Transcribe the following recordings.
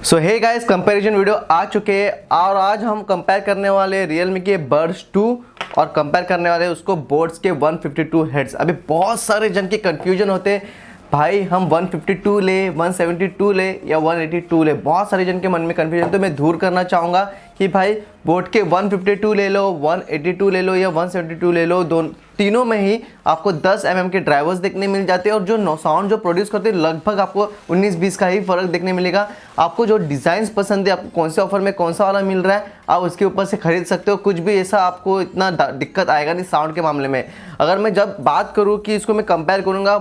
सो hey guys, comparison video आ चुके हैं और आज हम कंपेयर करने वाले Realme के Buds 2 और कंपेयर करने वाले उसको बोट्स के 152 हेड्स। अभी बहुत सारे जन के कंफ्यूजन होते हैं, भाई हम 152 ले, 172 ले या 182 ले। बहुत सारे जन के मन में कंफ्यूजन, तो मैं दूर करना चाहूँगा कि भाई बोट के 152 ले लो, 182 ले लो या 172 ले लो, तीनों में ही आपको 10 mm के ड्राइवर्स देखने मिल जाते हैं और जो साउंड जो प्रोड्यूस करते हैं लगभग आपको 19-20 का ही फर्क देखने मिलेगा। आपको जो डिज़ाइंस पसंद है, आपको कौन से ऑफर में कौन सा वाला मिल रहा है, आप उसके ऊपर से खरीद सकते हो। कुछ भी ऐसा आपको इतना दिक्कत आएगा नहीं साउंड के मामले में। अगर मैं जब बात करूँ कि इसको मैं कंपेयर करूँगा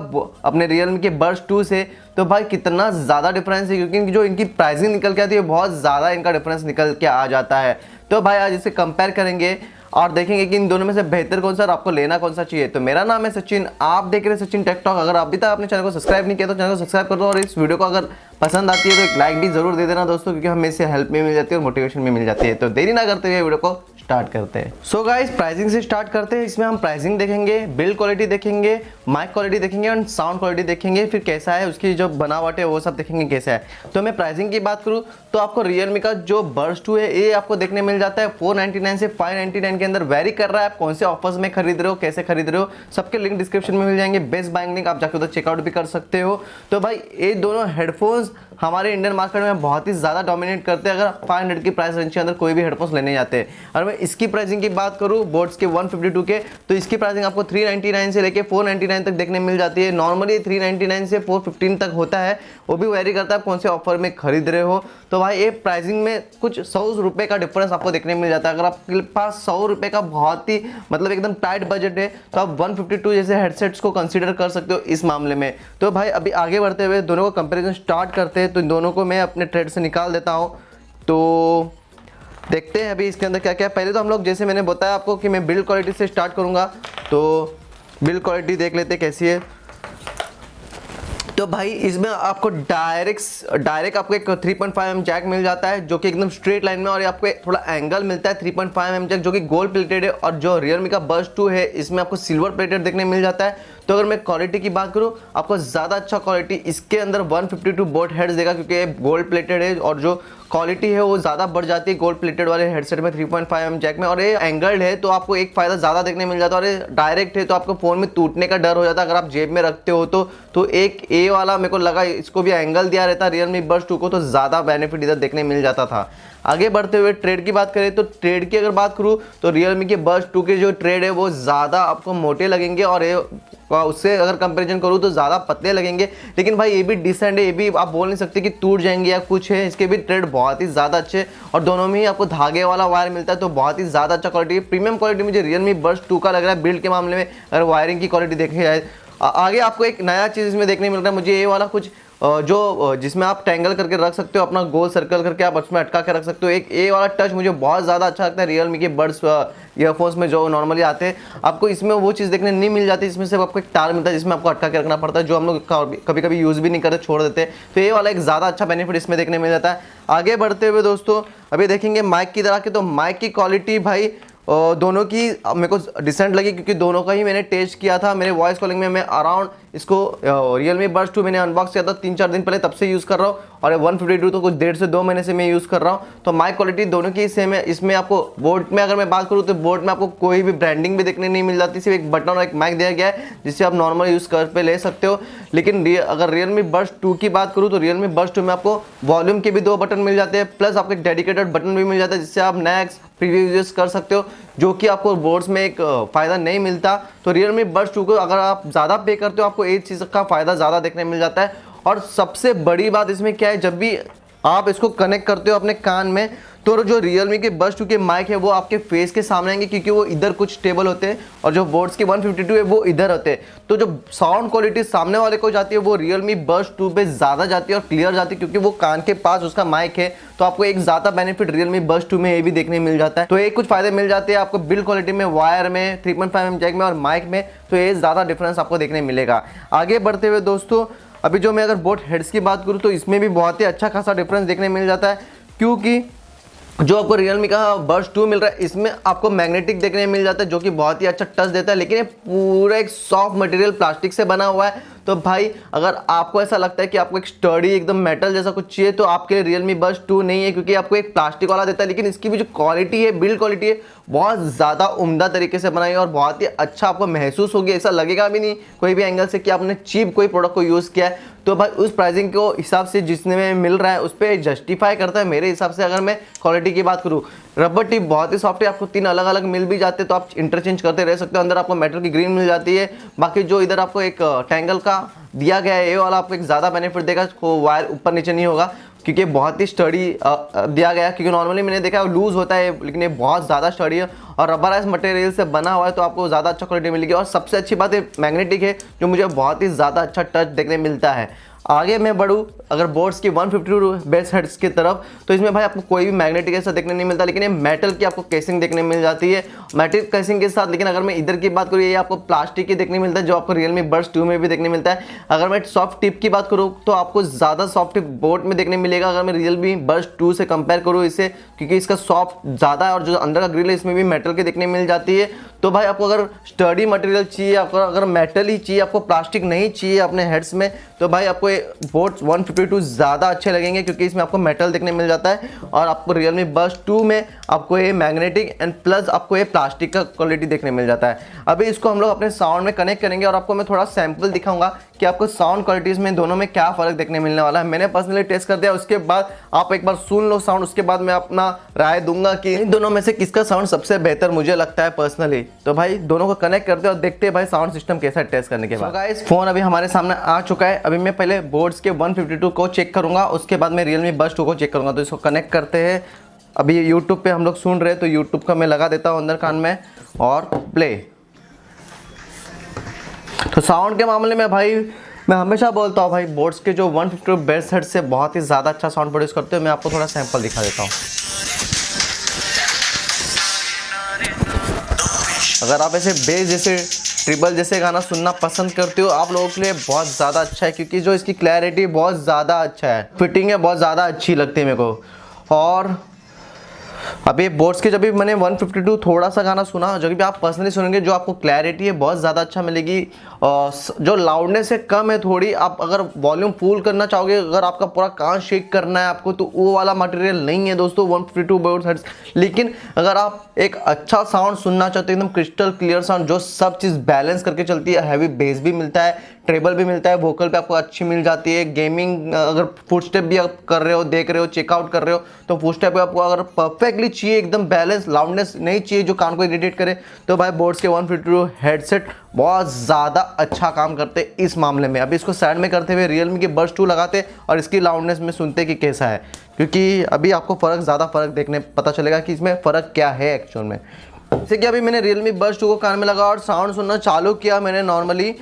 अपने Realme के Buds 2 से, तो भाई कितना ज़्यादा डिफरेंस है, क्योंकि जो इनकी प्राइसिंग निकल के आती है बहुत ज़्यादा इनका डिफरेंस निकल के आ जाता है। तो भाई आज इसे कंपेयर करेंगे और देखेंगे कि इन दोनों में से बेहतर कौन सा और आपको लेना कौन सा चाहिए। तो मेरा नाम है सचिन, आप देख रहे हैं सचिन टेक टॉक। अगर अभी तक आपने चैनल को सब्सक्राइब नहीं किया तो चैनल को सब्सक्राइब कर दो और इस वीडियो को अगर पसंद आती है तो एक लाइक भी जरूर दे देना दोस्तों, क्योंकि हमें इससे हेल्प भी मिल जाती है और मोटिवेशन भी मिल जाती है। तो देरी ना करते हुए वीडियो को स्टार्ट करते हैं। सो गाइस, प्राइसिंग से स्टार्ट करते हैं। इसमें हम प्राइसिंग देखेंगे, बिल्ड क्वालिटी देखेंगे, माइक क्वालिटी देखेंगे और साउंड क्वालिटी देखेंगे, फिर कैसा है उसकी जो बनावट है वो सब देखेंगे कैसा है। तो मैं प्राइसिंग की बात करूँ तो आपको Realme का जो Buds 2 है ये आपको देखने मिल जाता है 499 से 599 के अंदर। वेरी कर रहा है आप कौन से ऑफर्स में खरीद रहे हो, कैसे खरीद रहे हो, सबके लिंक डिस्क्रिप्शन में मिल जाएंगे। बेस्ट बाइंग लिंक, आप जाकर उधर चेकआउट भी कर सकते हो। तो भाई ये दोनों हेडफोन्स हमारे इंडियन मार्केट में बहुत ही ज़्यादा डोमिनेट करते हैं अगर 500 की प्राइस रेंज के अंदर कोई भी हेडफोन्स लेने जाते हैं। और मैं इसकी प्राइसिंग की बात करूँ बोट्स के 152 के, तो इसकी प्राइसिंग आपको 399 से लेके 499 तक देखने मिल जाती है। नॉर्मली 399 से 415 तक होता है, वो भी वेरी करता है आप कौन से ऑफर में खरीद रहे हो। तो भाई ये प्राइसिंग में कुछ 100 रुपये का डिफरेंस आपको देखने मिल जाता है। अगर आपके पास 100 रुपये का बहुत ही मतलब एकदम टाइट बजट है तो आप 152 जैसे हेडसेट्स को कंसीडर कर सकते हो इस मामले में। तो भाई अभी आगे बढ़ते हुए दोनों को कंपेरिजन स्टार्ट करते हैं। तो इन दोनों को मैं अपने ट्रेड से निकाल देता हूँ। तो देखते हैं अभी इसके अंदर क्या क्या। पहले तो हम लोग जैसे मैंने बताया आपको कि मैं बिल्ड क्वालिटी से स्टार्ट करूँगा, तो बिल्ड क्वालिटी देख लेते हैं कैसी है। तो भाई इसमें आपको डायरेक्ट आपको एक 3.5 mm जैक मिल जाता है जो कि एकदम स्ट्रेट लाइन में, और आपको थोड़ा एंगल मिलता है 3.5 mm जैक जो कि गोल्ड प्लेटेड है। और जो Realme का Buds 2 है इसमें आपको सिल्वर प्लेटेड देखने मिल जाता है। तो अगर मैं क्वालिटी की बात करूँ, आपको ज़्यादा अच्छा क्वालिटी इसके अंदर 152 बोट हेड्स देगा, क्योंकि ये गोल्ड प्लेटेड है और जो क्वालिटी है वो ज़्यादा बढ़ जाती है गोल्ड प्लेटेड वाले हेडसेट में 3.5 mm जैक में। और ये एंगल्ड है तो आपको एक फ़ायदा ज़्यादा देखने मिल जाता है, और ये डायरेक्ट है तो आपको फ़ोन में टूटने का डर हो जाता है अगर आप जेब में रखते हो तो एक ए वाला मेरे को लगा इसको भी एंगल दिया रहता Realme Buds 2 को, तो ज़्यादा बेनिफिट इधर देखने मिल जाता था। आगे बढ़ते हुए ट्रेड की बात करें तो ट्रेड की अगर बात करूँ तो Realme के Buds 2 के जो ट्रेड है वो ज़्यादा आपको मोटे लगेंगे और ये उससे अगर कंपैरिजन करूँ तो ज़्यादा पतले लगेंगे। लेकिन भाई ये भी डिसेंट है, ये भी आप बोल नहीं सकते कि टूट जाएंगे या कुछ है। इसके भी ट्रेड बहुत ही ज़्यादा अच्छे और दोनों में ही आपको धागे वाला वायर मिलता है, तो बहुत ही ज़्यादा अच्छा क्वालिटी, प्रीमियम क्वालिटी मुझे Realme Buds 2 का लग रहा है बिल्ड के मामले में। अगर वायरिंग की क्वालिटी देखी जाए, आगे आपको एक नया चीज़ इसमें देखने मिल रहा है मुझे, ये वाला कुछ जो जिसमें आप ट्रायंगल करके रख सकते हो, अपना गोल सर्कल करके आप उसमें अटका के रख सकते हो। एक ये वाला टच मुझे बहुत ज़्यादा अच्छा लगता है Realme के Buds ईयरफोन्स में जो नॉर्मली आते हैं। आपको इसमें वो चीज़ देखने नहीं मिल जाती, इसमें सिर्फ आपको एक तार मिलता है जिसमें आपको अटका के रखना पड़ता है, जो हम लोग कभी कभी यूज़ भी नहीं करते, छोड़ देते हैं। तो ये वाला एक ज़्यादा अच्छा बेनिफिट इसमें देखने मिल जाता है। आगे बढ़ते हुए दोस्तों अभी देखेंगे माइक की तरह के, तो माइक की क्वालिटी भाई दोनों की मेरे को डिसेंट लगी, क्योंकि दोनों का ही मैंने टेस्ट किया था। मेरे वॉइस कॉलिंग में मैं अराउंड इसको Realme Buds 2 मैंने अनबॉक्स किया था 3-4 दिन पहले, तब से यूज़ कर रहा हूँ, और 152 तो कुछ 1.5 से 2 महीने से मैं यूज़ कर रहा हूँ। तो माइक क्वालिटी दोनों की सेम है। इसमें आपको बोट में अगर मैं बात करूँ तो बोट में आपको कोई भी ब्रांडिंग भी देखने नहीं मिल जाती, सिर्फ एक बटन और एक माइक दिया गया है जिससे आप नॉर्मल यूज़ कर पे ले सकते हो। लेकिन अगर Realme Buds 2 की बात करूँ तो Realme Buds 2 में आपको वॉल्यूम के भी 2 बटन मिल जाते हैं, प्लस आपको एक डेडिकेटेड बटन भी मिल जाता है जिससे आप नेक्स्ट प्रीव्यू यूज कर सकते हो, जो कि आपको बोर्ड्स में एक फ़ायदा नहीं मिलता। तो Realme Buds 2 को अगर आप ज़्यादा पे करते हो आपको एक चीज़ का फ़ायदा ज़्यादा देखने मिल जाता है। और सबसे बड़ी बात इसमें क्या है, जब भी आप इसको कनेक्ट करते हो अपने कान में, तो जो Realme के Buds 2 के माइक है वो आपके फेस के सामने आएंगे, क्योंकि वो इधर कुछ स्टेबल होते हैं और जो बोट्स के 152 है वो इधर होते हैं। तो जो साउंड क्वालिटी सामने वाले को जाती है वो Realme Buds 2 पे ज़्यादा जाती है और क्लियर जाती है, क्योंकि वो कान के पास उसका माइक है। तो आपको एक ज़्यादा बेनिफिट Realme Buds 2 में ये भी देखने मिल जाता है। तो ये कुछ फ़ायदे मिल जाते हैं आपको बिल्ड क्वालिटी में, वायर में, 3.5 mm जैक में और माइक में। तो ये ज़्यादा डिफरेंस आपको देखने मिलेगा। आगे बढ़ते हुए दोस्तों अभी जो मैं अगर बोट हेड्स की बात करूँ तो इसमें भी बहुत ही अच्छा खासा डिफरेंस देखने मिल जाता है, क्योंकि जो आपको Realme का Buds 2 मिल रहा है इसमें आपको मैग्नेटिक देखने मिल जाता है जो कि बहुत ही अच्छा टच देता है, लेकिन ये पूरा एक सॉफ्ट मटेरियल प्लास्टिक से बना हुआ है। तो भाई अगर आपको ऐसा लगता है कि आपको एक स्टडी एकदम मेटल जैसा कुछ चाहिए तो आपके लिए Realme Buds 2 नहीं है, क्योंकि आपको एक प्लास्टिक वाला देता है, लेकिन इसकी भी जो क्वालिटी है, बिल्ड क्वालिटी है, बहुत ज़्यादा उम्दा तरीके से बनाई है और बहुत ही अच्छा आपको महसूस होगी। ऐसा लगेगा भी नहीं कोई भी एंगल से कि आपने चीप कोई प्रोडक्ट को यूज़ किया है। तो भाई उस प्राइसिंग को हिसाब से जिसने में मिल रहा है उस पर जस्टिफाई करता है मेरे हिसाब से। अगर मैं क्वालिटी की बात करूँ, रबर टिप बहुत ही सॉफ्ट है, आपको 3 अलग अलग मिल भी जाते हैं तो आप इंटरचेंज करते रह सकते हो। अंदर आपको मेटल की ग्रीन मिल जाती है। बाकी जो इधर आपको एक टैंगल का दिया गया है ये वाला आपको एक ज़्यादा बेनिफिट देगा, वायर ऊपर नीचे नहीं होगा, क्योंकि बहुत ही स्टडी दिया गया है। क्योंकि नॉर्मली मैंने देखा है लूज होता है, लेकिन ये बहुत ज़्यादा स्टडी है और रबराइज मटेरियल से बना हुआ है, तो आपको ज़्यादा अच्छा क्वालिटी मिलेगी। और सबसे अच्छी बात है मैग्नेटिक है, जो मुझे बहुत ही ज़्यादा अच्छा टच देखने मिलता है। आगे मैं बढ़ूँ अगर बोट्स की 152 बेस हेड्स की तरफ, तो इसमें भाई आपको कोई भी मैग्नेटिक ऐसा देखने नहीं मिलता, लेकिन ये मेटल की आपको केसिंग देखने मिल जाती है, मेटल केसिंग के साथ। लेकिन अगर मैं इधर की बात करूँ, ये आपको प्लास्टिक की देखने मिलता है, जो आपको Realme Buds 2 में भी देखने मिलता है। अगर मैं सॉफ्ट टिप की बात करूँ तो आपको ज़्यादा सॉफ्ट टिप बोट में देखने मिलेगा अगर मैं Realme Buds 2 से कंपेयर करूँ इसे, क्योंकि इसका सॉफ्ट ज़्यादा है और जो अंदर का ग्रिल है इसमें भी मेटल के देखने मिल जाती है। तो भाई आपको अगर स्टडी मटेरियल चाहिए, आपको अगर मेटल ही चाहिए, आपको प्लास्टिक नहीं चाहिए अपने हेड्स में, तो भाई आपको ये बोट्स 152 ज़्यादा अच्छे लगेंगे, क्योंकि इसमें आपको मेटल देखने मिल जाता है और आपको Realme Buds 2 में आपको ये मैग्नेटिक एंड प्लस आपको ये प्लास्टिक का क्वालिटी देखने मिल जाता है। अभी इसको हम लोग अपने साउंड में कनेक्ट करेंगे और आपको मैं थोड़ा सैंपल दिखाऊंगा कि आपको साउंड क्वालिटीज़ में दोनों में क्या फ़र्क देखने मिलने वाला है। मैंने पर्सनली टेस्ट कर दिया, उसके बाद आप एक बार सुन लो साउंड, उसके बाद मैं अपना राय दूंगा कि इन दोनों में से किसका साउंड सबसे बेहतर मुझे लगता है पर्सनली। तो भाई दोनों को कनेक्ट करते हैं और देखते हैं भाई साउंड सिस्टम कैसा टेस्ट करने के बाद। गाइस फोन अभी हमारे सामने आ चुका है। अभी मैं पहले बोट्स के 152 को चेक करूंगा, उसके बाद मैं Realme Buds 2 को चेक करूंगा। तो इसको कनेक्ट करते हैं। अभी यूट्यूब पे हम लोग सुन रहे हैं तो यूट्यूब का मैं लगा देता हूँ अंदर कान में और प्ले। तो साउंड के मामले में भाई मैं हमेशा बोलता हूँ भाई बोट्स के जो 152 बेस हेड से बहुत ही ज़्यादा अच्छा साउंड प्रोड्यूस करते हो। मैं आपको थोड़ा सैंपल दिखा देता हूँ। अगर आप ऐसे बेस जैसे ट्रिबल जैसे गाना सुनना पसंद करते हो, आप लोगों के लिए बहुत ज़्यादा अच्छा है, क्योंकि जो इसकी क्लैरिटी बहुत ज़्यादा अच्छा है, फिटिंग है बहुत ज़्यादा अच्छी लगती है मेरे को। और अभी बोट्स के जब भी मैंने 152 थोड़ा सा गाना सुना, जब भी आप पर्सनली सुनेंगे जो आपको क्लैरिटी है बहुत ज़्यादा अच्छा मिलेगी। जो लाउडनेस है कम है थोड़ी, आप अगर वॉल्यूम फुल करना चाहोगे, अगर आपका पूरा कान शेक करना है आपको, तो वो वाला मटेरियल नहीं है दोस्तों 152 बोट्स हेड्स। लेकिन अगर आप एक अच्छा साउंड सुनना चाहते हो, एकदम क्रिस्टल क्लियर साउंड जो सब चीज़ बैलेंस करके चलती है, हैवी बेस भी मिलता है, ट्रेबल भी मिलता है, वोकल पे आपको अच्छी मिल जाती है, गेमिंग अगर फुट स्टेप भी आप कर रहे हो, देख रहे हो, चेकआउट कर रहे हो, तो फुट स्टेप पे आपको अगर परफेक्टली चाहिए, एकदम बैलेंस, लाउडनेस नहीं चाहिए जो कान को इरिटेट करे, तो भाई बोट्स के 152 हेडसेट बहुत ज़्यादा अच्छा काम करते हैं इस मामले में। अभी इसको साइड में करते हुए Realme के Buds 2 लगाते और इसकी लाउडनेस में सुनते कि कैसा है, क्योंकि अभी आपको ज़्यादा फ़र्क देखने पता चलेगा कि इसमें फ़र्क क्या है एक्चुअल में। जैसे कि अभी मैंने Realme Buds 2 को कान में लगा और साउंड सुनना चालू किया मैंने नॉर्मली,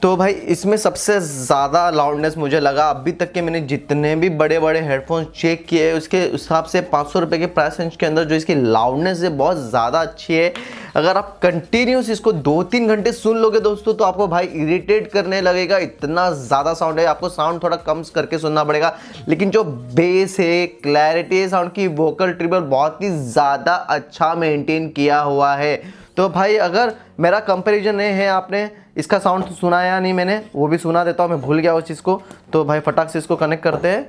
तो भाई इसमें सबसे ज़्यादा लाउडनेस मुझे लगा अभी तक के मैंने जितने भी बड़े बड़े हेडफोन चेक किए उसके हिसाब से 500 रुपये के प्राइस रेंज के अंदर जो इसकी लाउडनेस है बहुत ज़्यादा अच्छी है। अगर आप कंटिन्यूस इसको 2-3 घंटे सुन लोगे दोस्तों तो आपको भाई इरिटेट करने लगेगा, इतना ज़्यादा साउंड है। आपको साउंड थोड़ा कम करके सुनना पड़ेगा, लेकिन जो बेस है, क्लैरिटी है साउंड की, वोकल ट्रिबल बहुत ही ज़्यादा अच्छा मेंटेन किया हुआ है। तो भाई अगर मेरा कंपैरिजन है, आपने इसका साउंड तो सुना या नहीं, मैंने वो भी सुना देता हूँ, मैं भूल गया उस चीज़ को। तो भाई फटाक से इसको कनेक्ट करते हैं,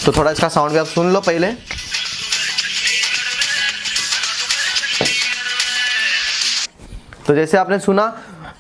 तो थोड़ा इसका साउंड भी आप सुन लो पहले। तो जैसे आपने सुना,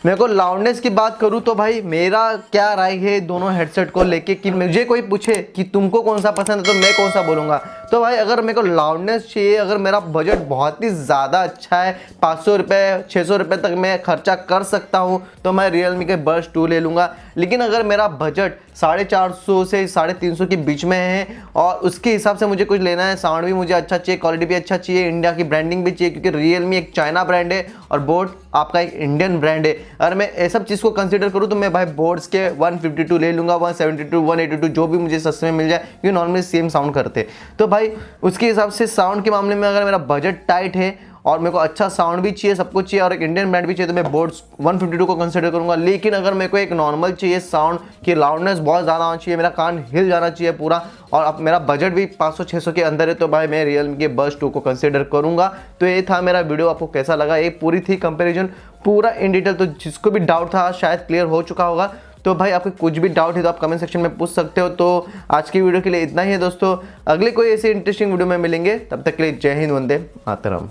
मेरे को लाउडनेस की बात करूँ तो भाई मेरा क्या राय है दोनों हेडसेट को लेके, कि मुझे कोई पूछे कि तुमको कौन सा पसंद है तो मैं कौन सा बोलूँगा। तो भाई अगर मेरे को लाउडनेस चाहिए, अगर मेरा बजट बहुत ही ज़्यादा अच्छा है, 500 रुपये 600 रुपये तक मैं खर्चा कर सकता हूँ, तो मैं Realme के Buds 2 ले लूँगा। लेकिन अगर मेरा बजट 450 से 350 के बीच में है और उसके हिसाब से मुझे कुछ लेना है, साउंड भी मुझे अच्छा चाहिए, क्वालिटी भी अच्छा चाहिए, इंडिया की ब्रांडिंग भी चाहिए, क्योंकि Realme एक चाइना ब्रांड है और बोट आपका एक इंडियन ब्रांड है। अगर मैं ये सब चीज़ को कंसीडर करूँ तो मैं भाई बोट्स के 152 ले लूँगा, 172 182 जो भी मुझे सस्ते में मिल जाए, क्योंकि नॉर्मली सेम साउंड करते। तो भाई उसके हिसाब से साउंड के मामले में अगर मेरा बजट टाइट है और मेरे को अच्छा साउंड भी चाहिए, सब कुछ चाहिए और एक इंडियन ब्रांड भी चाहिए, तो मैं बोट्स 152 को कंसीडर करूंगा। लेकिन अगर मेरे को एक नॉर्मल चाहिए, साउंड की लाउडनेस बहुत ज़्यादा आना चाहिए, मेरा कान हिल जाना चाहिए पूरा, और अब मेरा बजट भी 500-600 के अंदर है, तो भाई मैं Realme के Buds 2 को कंसीडर करूंगा। तो ये था मेरा वीडियो, आपको कैसा लगा? ये पूरी थी कंपैरिजन पूरा इन डिटेल। तो जिसको भी डाउट था शायद क्लियर हो चुका होगा। तो भाई आपको कुछ भी डाउट है तो आप कमेंट सेक्शन में पूछ सकते हो। तो आज की वीडियो के लिए इतना ही है दोस्तों, अगले कोई ऐसे इंटरेस्टिंग वीडियो में मिलेंगे, तब तक के लिए जय हिंद, वंदे मातरम।